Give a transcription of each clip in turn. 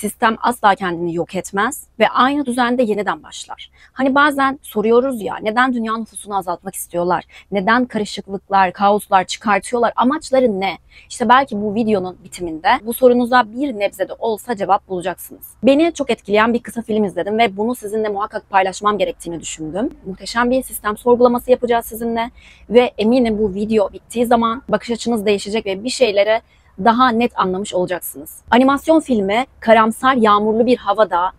Sistem asla kendini yok etmez ve aynı düzende yeniden başlar. Hani bazen soruyoruz ya, neden dünya nüfusunu azaltmak istiyorlar? Neden karışıklıklar, kaoslar çıkartıyorlar? Amaçları ne? İşte belki bu videonun bitiminde bu sorunuza bir nebze de olsa cevap bulacaksınız. Beni çok etkileyen bir kısa film izledim ve bunu sizinle muhakkak paylaşmam gerektiğini düşündüm. Muhteşem bir sistem sorgulaması yapacağız sizinle ve eminim bu video bittiği zaman bakış açınız değişecek ve bir şeylere daha net anlamış olacaksınız. Animasyon filmi karamsar, yağmurlu bir havada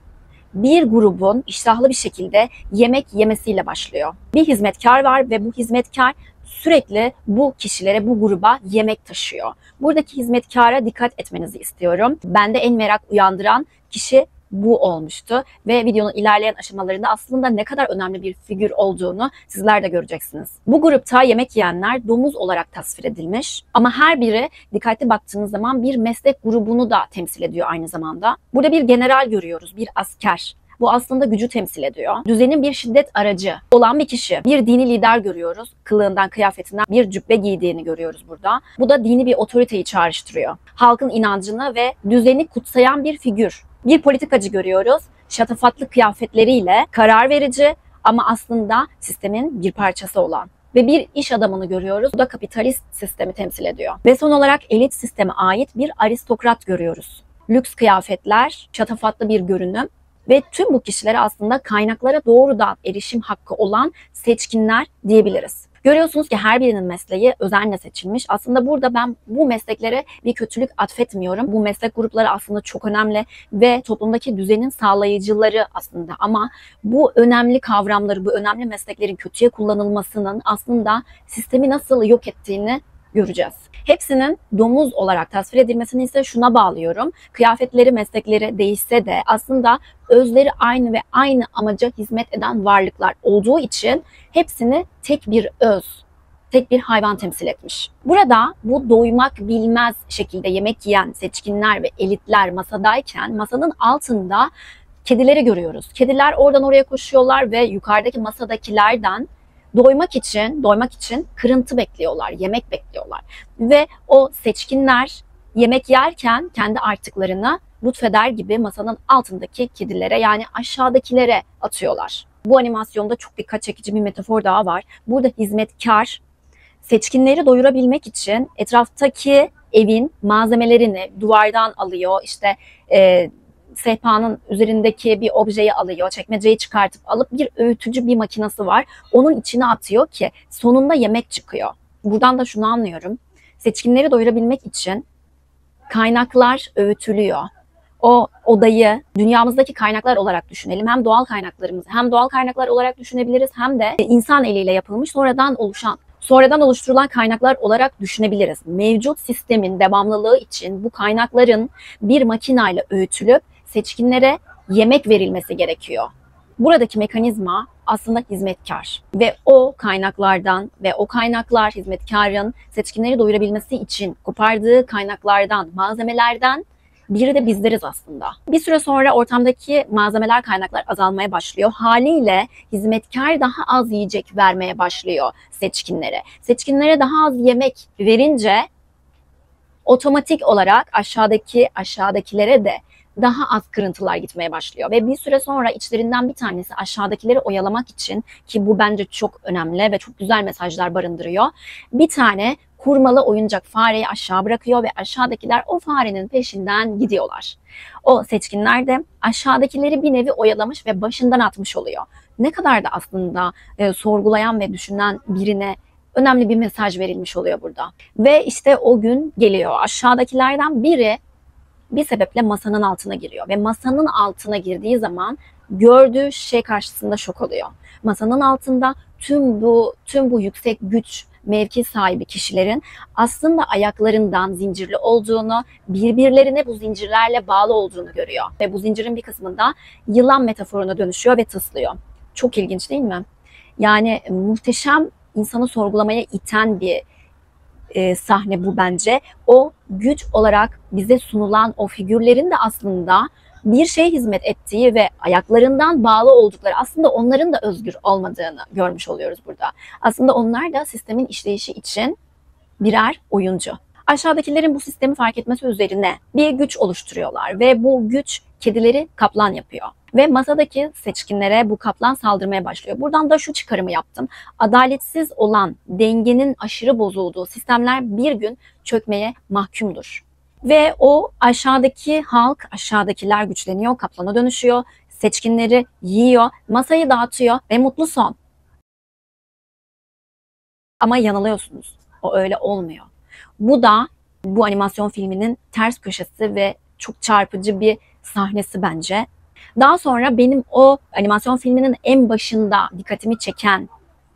bir grubun iştahlı bir şekilde yemek yemesiyle başlıyor. Bir hizmetkar var ve bu hizmetkar sürekli bu kişilere, bu gruba yemek taşıyor. Buradaki hizmetkara dikkat etmenizi istiyorum. Bende en merak uyandıran kişi bu olmuştu ve videonun ilerleyen aşamalarında aslında ne kadar önemli bir figür olduğunu sizler de göreceksiniz. Bu grupta yemek yiyenler domuz olarak tasvir edilmiş ama her biri dikkatli baktığınız zaman bir meslek grubunu da temsil ediyor aynı zamanda. Burada bir general görüyoruz, bir asker. Bu aslında gücü temsil ediyor. Düzenin bir şiddet aracı olan bir kişi. Bir dini lider görüyoruz. Kılığından, kıyafetinden bir cübbe giydiğini görüyoruz burada. Bu da dini bir otoriteyi çağrıştırıyor. Halkın inancını ve düzeni kutsayan bir figür. Bir politikacı görüyoruz. Şatafatlı kıyafetleriyle karar verici ama aslında sistemin bir parçası olan. Ve bir iş adamını görüyoruz. Bu da kapitalist sistemi temsil ediyor. Ve son olarak elit sisteme ait bir aristokrat görüyoruz. Lüks kıyafetler, şatafatlı bir görünüm ve tüm bu kişilere aslında kaynaklara doğrudan erişim hakkı olan seçkinler diyebiliriz. Görüyorsunuz ki her birinin mesleği özenle seçilmiş. Aslında burada ben bu mesleklere bir kötülük atfetmiyorum. Bu meslek grupları aslında çok önemli ve toplumdaki düzenin sağlayıcıları aslında. Ama bu önemli kavramları, bu önemli mesleklerin kötüye kullanılmasının aslında sistemi nasıl yok ettiğini göreceğiz. Hepsinin domuz olarak tasvir edilmesini ise şuna bağlıyorum. Kıyafetleri, meslekleri değişse de aslında özleri aynı ve aynı amaca hizmet eden varlıklar olduğu için hepsini tek bir öz, tek bir hayvan temsil etmiş. Burada bu doymak bilmez şekilde yemek yiyen seçkinler ve elitler masadayken masanın altında kedileri görüyoruz. Kediler oradan oraya koşuyorlar ve yukarıdaki masadakilerden doymak için kırıntı bekliyorlar, yemek bekliyorlar. Ve o seçkinler yemek yerken kendi artıklarını lütfeder gibi masanın altındaki kedilere, yani aşağıdakilere atıyorlar. Bu animasyonda çok dikkat çekici bir metafor daha var. Burada hizmetkar seçkinleri doyurabilmek için etraftaki evin malzemelerini duvardan alıyor, işte sehpanın üzerindeki bir objeyi alıyor, çekmeceyi çıkartıp alıp bir öğütücü bir makinesi var. Onun içine atıyor ki sonunda yemek çıkıyor. Buradan da şunu anlıyorum. Seçkinleri doyurabilmek için kaynaklar öğütülüyor. O odayı dünyamızdaki kaynaklar olarak düşünelim. Hem doğal kaynaklarımızı hem doğal kaynaklar olarak düşünebiliriz hem de insan eliyle yapılmış sonradan oluşturulan kaynaklar olarak düşünebiliriz. Mevcut sistemin devamlılığı için bu kaynakların bir makinayla öğütülüp seçkinlere yemek verilmesi gerekiyor. Buradaki mekanizma aslında hizmetkar ve o kaynaklardan ve o kaynaklar hizmetkarın seçkinleri doyurabilmesi için kopardığı kaynaklardan, malzemelerden biri de bizleriz aslında. Bir süre sonra ortamdaki malzemeler, kaynaklar azalmaya başlıyor. Haliyle hizmetkar daha az yiyecek vermeye başlıyor seçkinlere. Seçkinlere daha az yemek verince otomatik olarak aşağıdakilere de daha az kırıntılar gitmeye başlıyor. Ve bir süre sonra içlerinden bir tanesi aşağıdakileri oyalamak için, ki bu bence çok önemli ve çok güzel mesajlar barındırıyor, bir tane kurmalı oyuncak fareyi aşağı bırakıyor ve aşağıdakiler o farenin peşinden gidiyorlar. O seçkinler de aşağıdakileri bir nevi oyalamış ve başından atmış oluyor. Ne kadar da aslında sorgulayan ve düşünen birine önemli bir mesaj verilmiş oluyor burada. Ve işte o gün geliyor. Aşağıdakilerden biri bir sebeple masanın altına giriyor ve masanın altına girdiği zaman gördüğü şey karşısında şok oluyor. Masanın altında tüm bu yüksek güç, mevki sahibi kişilerin aslında ayaklarından zincirli olduğunu, birbirlerine bu zincirlerle bağlı olduğunu görüyor. Ve bu zincirin bir kısmında yılan metaforuna dönüşüyor ve tıslıyor. Çok ilginç değil mi? Yani muhteşem, insanı sorgulamaya iten bir sahne bu bence. O güç olarak bize sunulan o figürlerin de aslında bir şeye hizmet ettiği ve ayaklarından bağlı oldukları, aslında onların da özgür olmadığını görmüş oluyoruz burada. Aslında onlar da sistemin işleyişi için birer oyuncu. Aşağıdakilerin bu sistemi fark etmesi üzerine bir güç oluşturuyorlar ve bu güç kedileri kaplan yapıyor. Ve masadaki seçkinlere bu kaplan saldırmaya başlıyor. Buradan da şu çıkarımı yaptım. Adaletsiz olan, dengenin aşırı bozulduğu sistemler bir gün çökmeye mahkumdur. Ve o aşağıdaki halk, aşağıdakiler güçleniyor, kaplana dönüşüyor, seçkinleri yiyor, masayı dağıtıyor ve mutlu son. Ama yanılıyorsunuz. O öyle olmuyor. Bu da bu animasyon filminin ters köşesi ve çok çarpıcı bir sahnesi bence. Daha sonra benim o animasyon filminin en başında dikkatimi çeken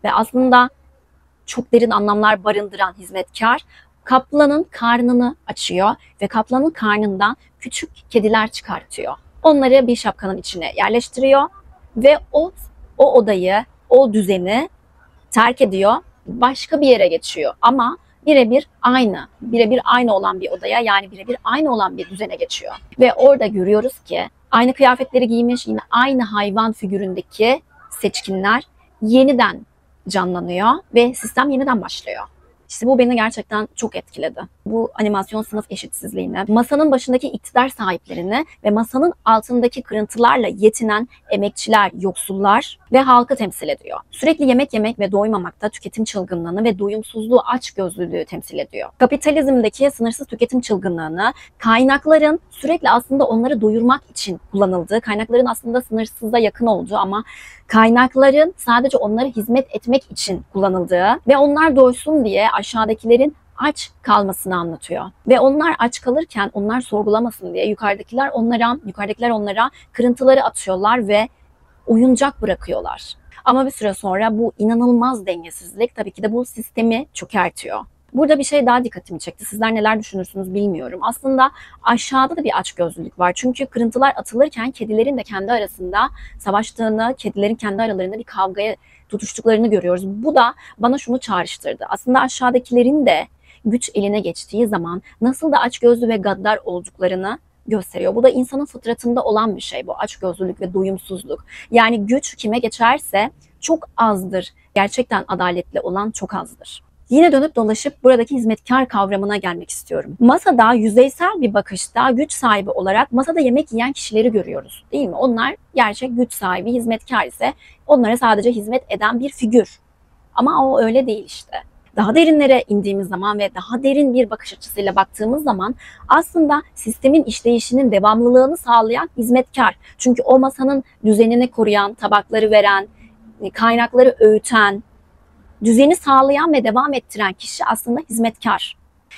ve aslında çok derin anlamlar barındıran hizmetkar, kaplanın karnını açıyor ve kaplanın karnından küçük kediler çıkartıyor. Onları bir şapkanın içine yerleştiriyor ve o odayı, o düzeni terk ediyor, başka bir yere geçiyor. Ama birebir aynı olan bir odaya, yani birebir aynı olan bir düzene geçiyor. Ve orada görüyoruz ki aynı kıyafetleri giymiş, yine aynı hayvan figüründeki seçkinler yeniden canlanıyor ve sistem yeniden başlıyor. İşte bu beni gerçekten çok etkiledi. Bu animasyon sınıf eşitsizliğini, masanın başındaki iktidar sahiplerini ve masanın altındaki kırıntılarla yetinen emekçiler, yoksullar ve halkı temsil ediyor. Sürekli yemek yemek ve doymamakta tüketim çılgınlığını ve doyumsuzluğu, açgözlülüğü temsil ediyor. Kapitalizmdeki sınırsız tüketim çılgınlığını, kaynakların sürekli aslında onları doyurmak için kullanıldığı, kaynakların aslında sınırsıza yakın olduğu ama kaynakların sadece onlara hizmet etmek için kullanıldığı ve onlar doysun diye aşağıdakilerin aç kalmasını anlatıyor. Ve onlar aç kalırken onlar sorgulamasın diye yukarıdakiler onlara kırıntıları atıyorlar ve oyuncak bırakıyorlar. Ama bir süre sonra bu inanılmaz dengesizlik tabii ki de bu sistemi çökertiyor. Burada bir şey daha dikkatimi çekti. Sizler neler düşünürsünüz bilmiyorum. Aslında aşağıda da bir açgözlülük var. Çünkü kırıntılar atılırken kedilerin de kendi arasında savaştığını, kedilerin kendi aralarında bir kavgaya tutuştuklarını görüyoruz. Bu da bana şunu çağrıştırdı. Aslında aşağıdakilerin de güç eline geçtiği zaman nasıl da açgözlü ve gaddar olduklarını gösteriyor. Bu da insanın fıtratında olan bir şey, bu açgözlülük ve doyumsuzluk. Yani güç kime geçerse çok azdır. Gerçekten adaletli olan çok azdır. Yine dönüp dolaşıp buradaki hizmetkar kavramına gelmek istiyorum. Masada yüzeysel bir bakışta güç sahibi olarak masada yemek yiyen kişileri görüyoruz, değil mi? Onlar gerçek güç sahibi, hizmetkar ise onlara sadece hizmet eden bir figür. Ama o öyle değil işte. Daha derinlere indiğimiz zaman ve daha derin bir bakış açısıyla baktığımız zaman aslında sistemin işleyişinin devamlılığını sağlayan hizmetkar. Çünkü o masanın düzenini koruyan, tabakları veren, kaynakları öğüten, düzeni sağlayan ve devam ettiren kişi aslında hizmetkar.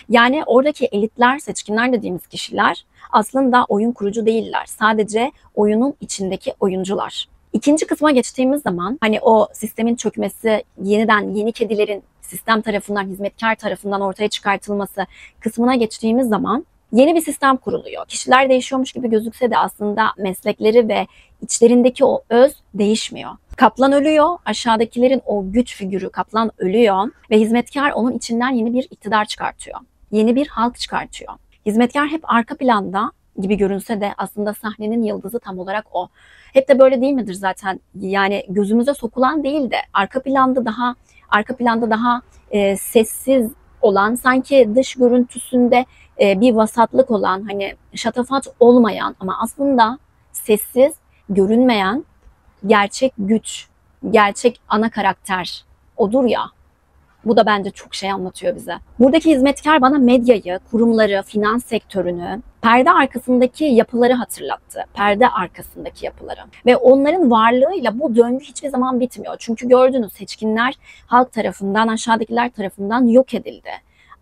Yani oradaki elitler, seçkinler dediğimiz kişiler aslında oyun kurucu değiller. Sadece oyunun içindeki oyuncular. İkinci kısma geçtiğimiz zaman hani o sistemin çökmesi, yeniden yeni kedilerin sistem tarafından, hizmetkar tarafından ortaya çıkartılması kısmına geçtiğimiz zaman yeni bir sistem kuruluyor. Kişiler değişiyormuş gibi gözükse de aslında meslekleri ve içlerindeki o öz değişmiyor. Kaplan ölüyor, aşağıdakilerin o güç figürü kaplan ölüyor ve hizmetkar onun içinden yeni bir iktidar çıkartıyor. Yeni bir halk çıkartıyor. Hizmetkar hep arka planda gibi görünse de aslında sahnenin yıldızı tam olarak o. Hep de böyle değil midir zaten? Yani gözümüze sokulan değil de arka planda daha sessiz olan, sanki dış görüntüsünde bir vasatlık olan, hani şatafat olmayan ama aslında sessiz, görünmeyen gerçek güç, gerçek ana karakter odur ya. Bu da bence çok şey anlatıyor bize. Buradaki hizmetkar bana medyayı, kurumları, finans sektörünü, perde arkasındaki yapıları hatırlattı. Perde arkasındaki yapıları. Ve onların varlığıyla bu döngü hiçbir zaman bitmiyor. Çünkü gördüğünüz seçkinler halk tarafından, aşağıdakiler tarafından yok edildi.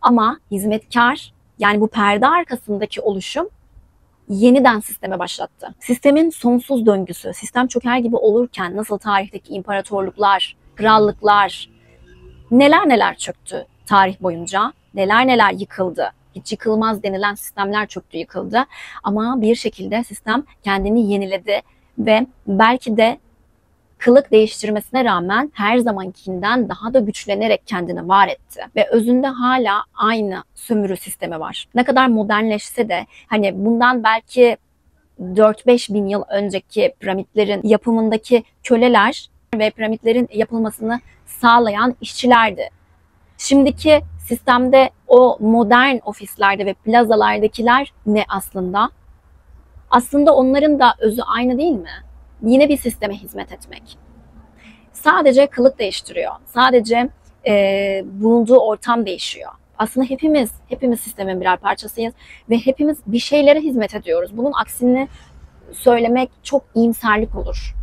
Ama hizmetkar, yani bu perde arkasındaki oluşum yeniden sisteme başlattı. Sistemin sonsuz döngüsü, sistem çöker gibi olurken nasıl tarihteki imparatorluklar, krallıklar, neler neler çöktü tarih boyunca, neler neler yıkıldı. Hiç yıkılmaz denilen sistemler çöktü, yıkıldı. Ama bir şekilde sistem kendini yeniledi ve belki de kılık değiştirmesine rağmen her zamankinden daha da güçlenerek kendini var etti. Ve özünde hala aynı sömürü sistemi var. Ne kadar modernleşse de hani bundan belki 4-5 bin yıl önceki piramitlerin yapımındaki köleler ve piramitlerin yapılmasını sağlayan işçilerdi. Şimdiki sistemde o modern ofislerde ve plazalardakiler ne aslında? Aslında onların da özü aynı değil mi? Yine bir sisteme hizmet etmek. Sadece kılık değiştiriyor. Sadece bulunduğu ortam değişiyor. Aslında hepimiz sistemin birer parçasıyız ve hepimiz bir şeylere hizmet ediyoruz. Bunun aksini söylemek çok iyimserlik olur.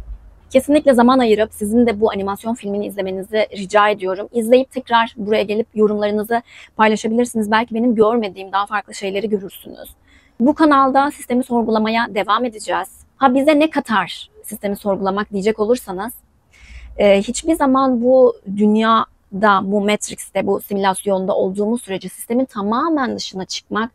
Kesinlikle zaman ayırıp sizin de bu animasyon filmini izlemenizi rica ediyorum. İzleyip tekrar buraya gelip yorumlarınızı paylaşabilirsiniz. Belki benim görmediğim daha farklı şeyleri görürsünüz. Bu kanalda sistemi sorgulamaya devam edeceğiz. Ha bize ne katar sistemi sorgulamak diyecek olursanız, hiçbir zaman bu dünyada, bu Matrix'te, bu simülasyonda olduğumuz sürece sistemin tamamen dışına çıkmak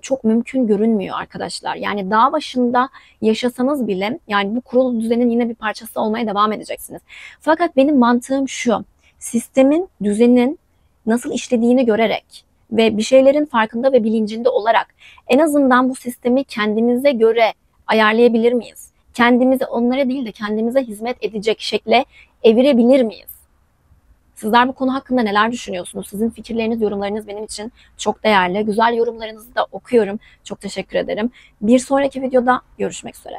çok mümkün görünmüyor arkadaşlar. Yani dağ başında yaşasanız bile yani bu kurulu düzenin yine bir parçası olmaya devam edeceksiniz. Fakat benim mantığım şu: sistemin, düzenin nasıl işlediğini görerek ve bir şeylerin farkında ve bilincinde olarak en azından bu sistemi kendimize göre ayarlayabilir miyiz? Kendimizi onlara değil de kendimize hizmet edecek şekle evirebilir miyiz? Sizler bu konu hakkında neler düşünüyorsunuz? Sizin fikirleriniz, yorumlarınız benim için çok değerli. Güzel yorumlarınızı da okuyorum. Çok teşekkür ederim. Bir sonraki videoda görüşmek üzere.